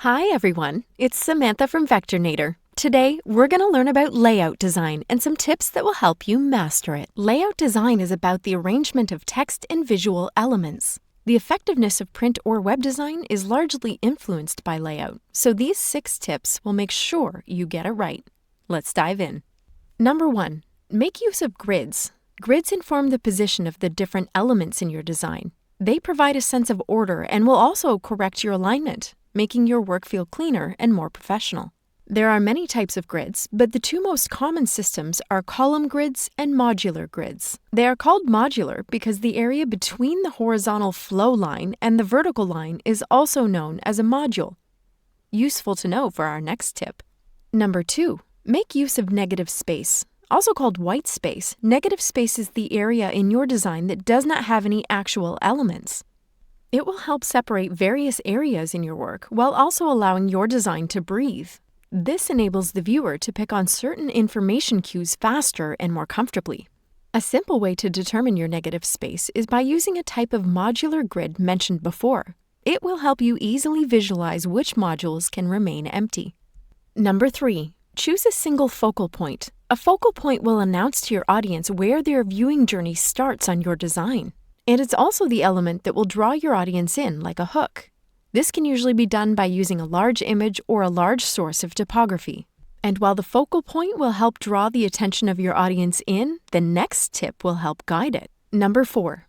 Hi everyone, it's Samantha from Vectornator. Today, we're going to learn about layout design and some tips that will help you master it. Layout design is about the arrangement of text and visual elements. The effectiveness of print or web design is largely influenced by layout, so these 6 tips will make sure you get it right. Let's dive in. Number 1. Make use of grids. Grids inform the position of the different elements in your design. They provide a sense of order and will also correct your alignment, making your work feel cleaner and more professional. There are many types of grids, but the 2 most common systems are column grids and modular grids. They are called modular because the area between the horizontal flow line and the vertical line is also known as a module. Useful to know for our next tip. Number 2. Make use of negative space. Also called white space, negative space is the area in your design that does not have any actual elements. It will help separate various areas in your work while also allowing your design to breathe. This enables the viewer to pick on certain information cues faster and more comfortably. A simple way to determine your negative space is by using a type of modular grid mentioned before. It will help you easily visualize which modules can remain empty. Number 3. Choose a single focal point. A focal point will announce to your audience where their viewing journey starts on your design. And it's also the element that will draw your audience in like a hook. This can usually be done by using a large image or a large source of typography. And while the focal point will help draw the attention of your audience in, the next tip will help guide it. Number 4.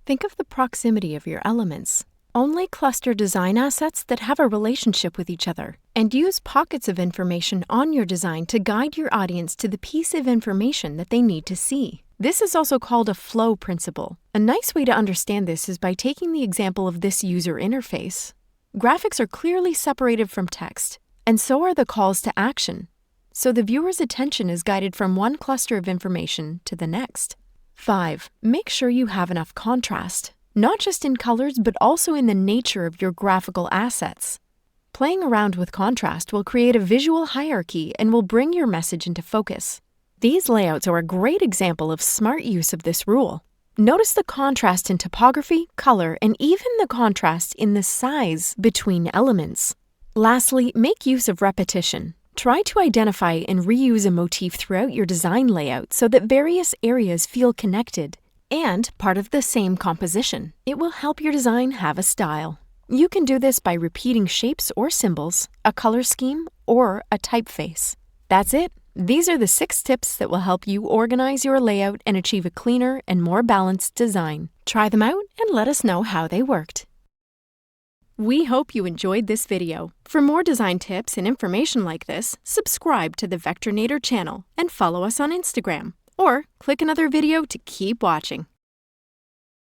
Think of the proximity of your elements. Only cluster design assets that have a relationship with each other, and use pockets of information on your design to guide your audience to the piece of information that they need to see. This is also called a flow principle. A nice way to understand this is by taking the example of this user interface. Graphics are clearly separated from text, and so are the calls to action. So the viewer's attention is guided from one cluster of information to the next. 5. Make sure you have enough contrast, not just in colors but also in the nature of your graphical assets. Playing around with contrast will create a visual hierarchy and will bring your message into focus. These layouts are a great example of smart use of this rule. Notice the contrast in typography, color, and even the contrast in the size between elements. Lastly, make use of repetition. Try to identify and reuse a motif throughout your design layout so that various areas feel connected and part of the same composition. It will help your design have a style. You can do this by repeating shapes or symbols, a color scheme, or a typeface. That's it. These are the 6 tips that will help you organize your layout and achieve a cleaner and more balanced design. Try them out and let us know how they worked. We hope you enjoyed this video. For more design tips and information like this, subscribe to the Vectornator channel and follow us on Instagram. Or click another video to keep watching.